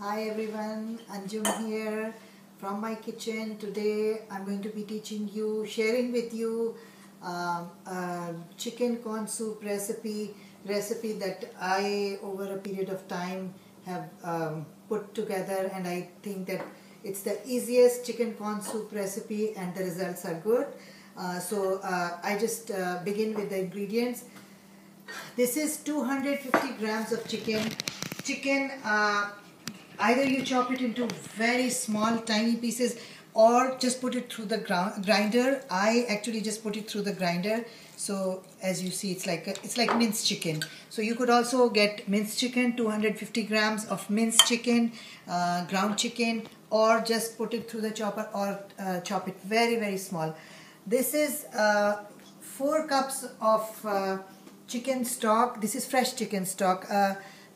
Hi everyone, Anjum here from my kitchen. Today I'm going to be teaching you, sharing with you a chicken corn soup recipe that I over a period of time have put together, and I think that it's the easiest chicken corn soup recipe and the results are good. I just begin with the ingredients. This is 250 grams of chicken. Either you chop it into very small tiny pieces or just put it through the grinder. I actually just put it through the grinder. So as you see, it's like minced chicken. So you could also get minced chicken, 250 grams of minced chicken, ground chicken, or just put it through the chopper or chop it very small. This is 4 cups of chicken stock. This is fresh chicken stock.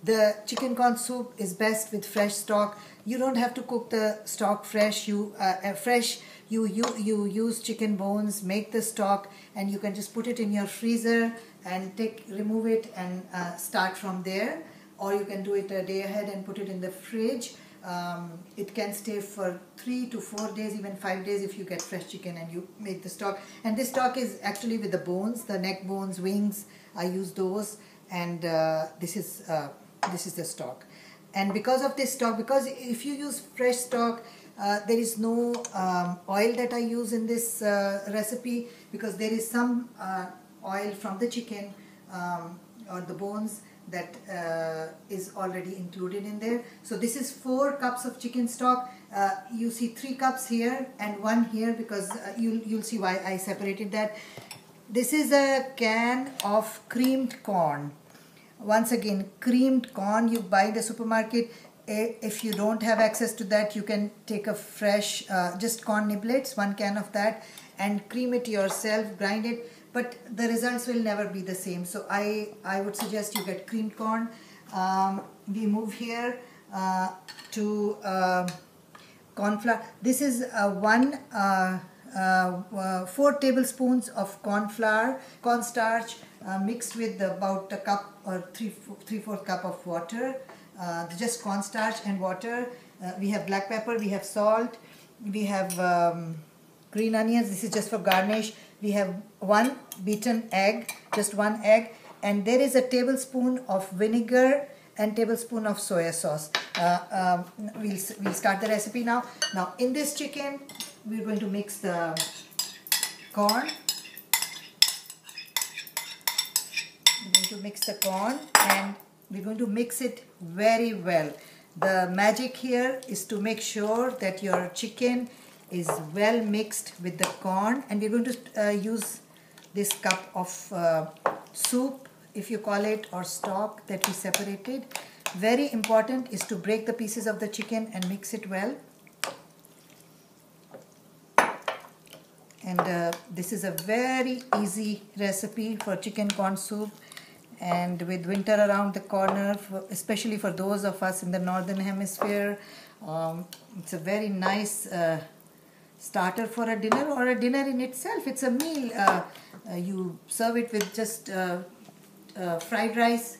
The chicken corn soup is best with fresh stock. You don't have to cook the stock fresh. You use chicken bones, make the stock, and you can just put it in your freezer and remove it and start from there. Or you can do it a day ahead and put it in the fridge. It can stay for 3 to 4 days, even 5 days if you get fresh chicken and you make the stock. And this stock is actually with the bones, the neck bones, wings. I use those, and this is the stock. And because of this stock, because if you use fresh stock, there is no oil that I use in this recipe, because there is some oil from the chicken or the bones that is already included in there. So this is 4 cups of chicken stock. You see 3 cups here and 1 here, because you'll see why I separated that. This is a can of creamed corn. Once again, creamed corn you buy in the supermarket. If you don't have access to that, you can take a fresh just corn niblets, 1 can of that, and cream it yourself, grind it, but the results will never be the same. So I would suggest you get creamed corn. We move here to corn flour. This is 4 tablespoons of corn starch, mixed with about a cup or 3/4 cup of water. Just cornstarch and water. We have black pepper, we have salt, we have green onions. This is just for garnish. We have 1 beaten egg, just 1 egg, and there is a tablespoon of vinegar and tablespoon of soya sauce. We'll start the recipe now. Now in this chicken, we're going to mix the corn. We're going to mix the corn, and we're going to mix it very well. The magic here is to make sure that your chicken is well mixed with the corn, and we're going to use this cup of soup, if you call it, or stock that we separated. Very important is to break the pieces of the chicken and mix it well. And this is a very easy recipe for chicken corn soup, and with winter around the corner, especially for those of us in the northern hemisphere, it's a very nice starter for a dinner, or a dinner in itself. It's a meal. You serve it with just fried rice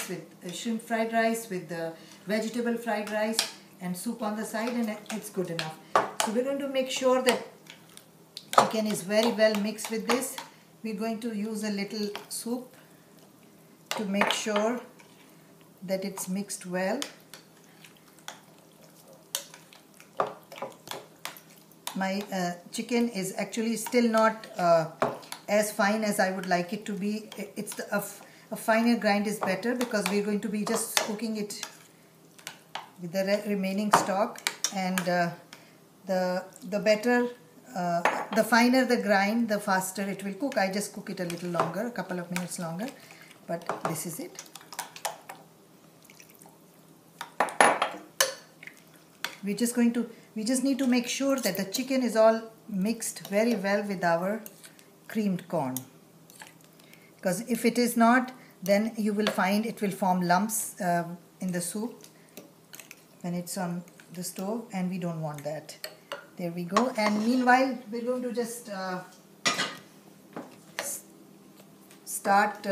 with shrimp fried rice, with the vegetable fried rice and soup on the side, and it's good enough. So we're going to make sure that chicken is very well mixed with this. We're going to use a little soup to make sure that it's mixed well. My chicken is actually still not as fine as I would like it to be. It's a finer grind is better, because we're going to be just cooking it with the remaining stock, and the finer the grind, the faster it will cook. I just cook it a little longer, a couple of minutes longer, but this is it. We just need to make sure that the chicken is all mixed very well with our creamed corn, because if it is not, then you will find it will form lumps in the soup when it's on the stove, and we don't want that. There we go. And meanwhile, we're going to just start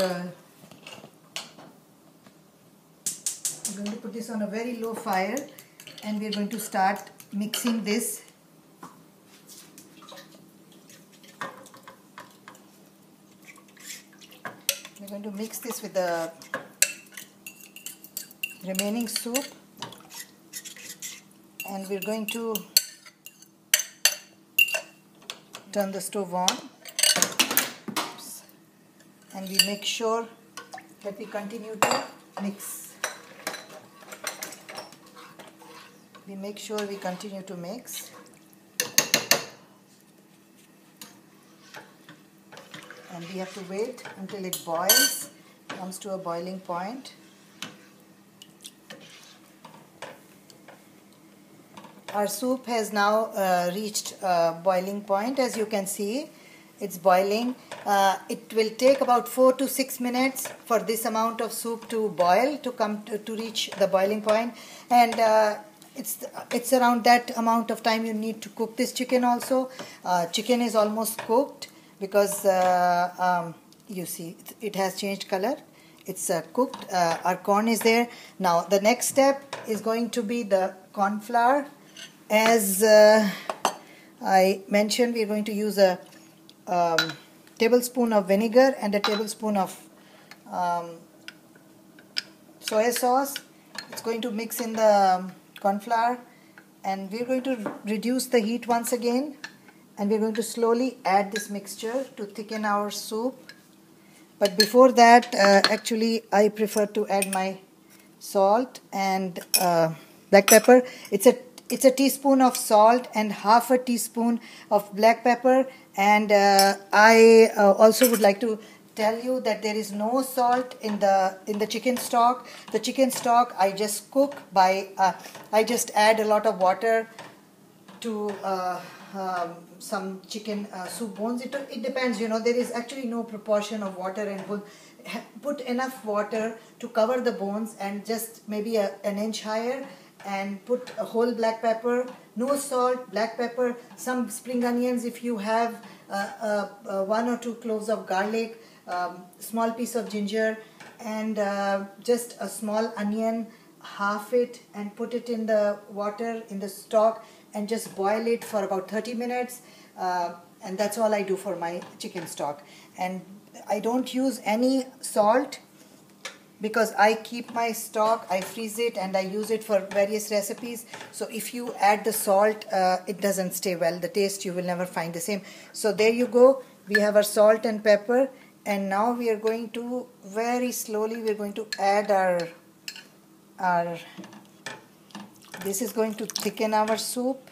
going to put this on a very low fire, and we're going to start mixing this. We're going to mix this with the remaining soup, and we're going to turn the stove on. Oops. And we make sure that we continue to mix. We make sure we continue to mix. And we have to wait until it boils, comes to a boiling point. Our soup has now reached a boiling point. As you can see, it's boiling. It will take about 4 to 6 minutes for this amount of soup to boil, to come to reach the boiling point. And it's around that amount of time you need to cook this chicken also. Chicken is almost cooked because you see it has changed color. It's cooked. Our corn is there. Now the next step is going to be the corn flour. As I mentioned, we are going to use a tablespoon of vinegar and a tablespoon of soy sauce. It's going to mix in the corn flour, and we're going to reduce the heat once again, and we're going to slowly add this mixture to thicken our soup. But before that, actually I prefer to add my salt and black pepper. It's a teaspoon of salt and half a teaspoon of black pepper. And I also would like to tell you that there is no salt in the chicken stock. The chicken stock I just cook by I just add a lot of water to some chicken soup bones. It depends, you know. There is actually no proportion of water and bone. Put enough water to cover the bones and just maybe an inch higher, and put a whole black pepper, no salt, black pepper, some spring onions if you have, 1 or 2 cloves of garlic, small piece of ginger, and just a small onion, half it, and put it in the water, in the stock, and just boil it for about 30 minutes. And that's all I do for my chicken stock. And I don't use any salt, because I keep my stock, I freeze it, and I use it for various recipes. So if you add the salt, it doesn't stay well. The taste you will never find the same. So there you go. We have our salt and pepper, and now we are going to very slowly, we're going to add our this is going to thicken our soup.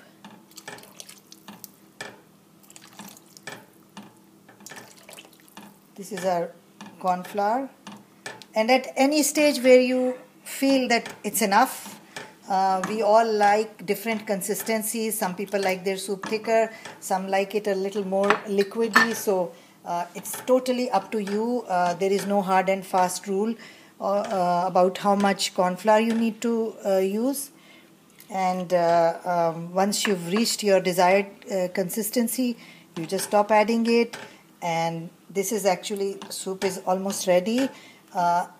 This is our corn flour. And at any stage where you feel that it's enough, we all like different consistencies. Some people like their soup thicker, some like it a little more liquidy. So it's totally up to you. There is no hard and fast rule about how much corn flour you need to use. And once you've reached your desired consistency, you just stop adding it. And this is actually, soup is almost ready.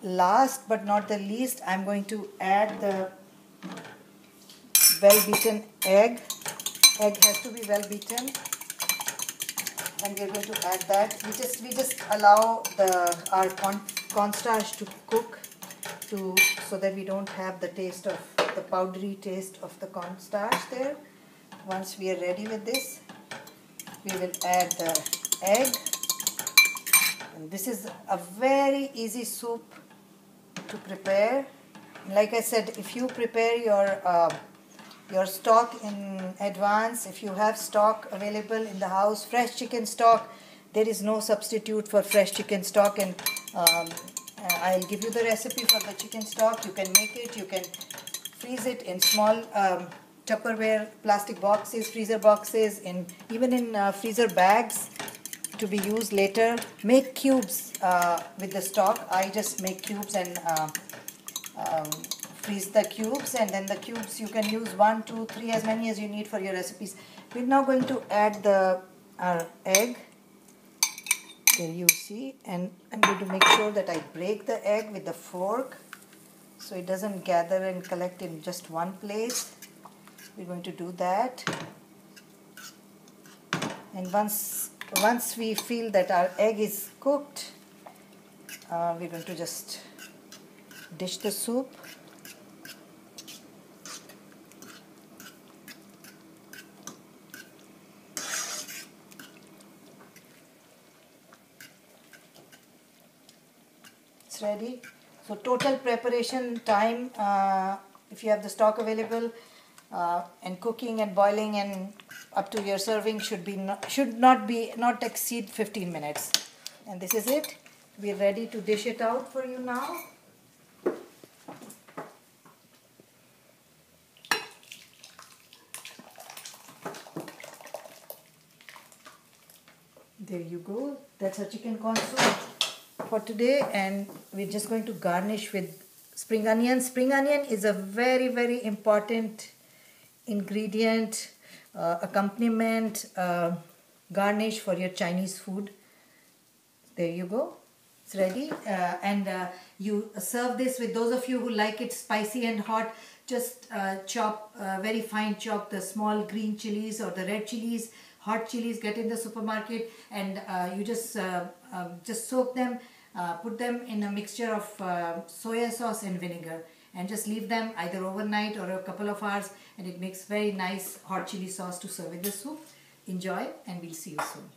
Last but not the least, I'm going to add the well-beaten egg. Egg has to be well-beaten, and we're going to add that. We just allow our cornstarch to cook so that we don't have the taste of the powdery taste of the cornstarch there. Once we are ready with this, we will add the egg. And this is a very easy soup to prepare. Like I said, if you prepare your stock in advance, if you have stock available in the house, fresh chicken stock, there is no substitute for fresh chicken stock. And I'll give you the recipe for the chicken stock. You can make it, you can freeze it in small Tupperware plastic boxes, freezer boxes, even in freezer bags to be used later. Make cubes with the stock. I just make cubes and freeze the cubes, and then the cubes you can use 1, 2, 3, as many as you need for your recipes. We're now going to add our egg. There you see, and I'm going to make sure that I break the egg with the fork. so it doesn't gather and collect in just one place. We're going to do that, and once we feel that our egg is cooked, we're going to just dish the soup. It's ready. So total preparation time, if you have the stock available, and cooking and boiling and up to your serving should not exceed 15 minutes. And this is it. We're ready to dish it out for you now. There you go. That's our chicken corn soup for today, and we're just going to garnish with spring onion. Spring onion is a very, very important ingredient, accompaniment, garnish for your Chinese food. There you go. It's ready, and you serve this with those of you who like it spicy and hot. Just chop, very fine chop the small green chilies or the red chilies, hot chilies. Get in the supermarket, and you just soak them. Put them in a mixture of soya sauce and vinegar, and just leave them either overnight or a couple of hours, and it makes very nice hot chili sauce to serve with the soup. Enjoy, and we'll see you soon.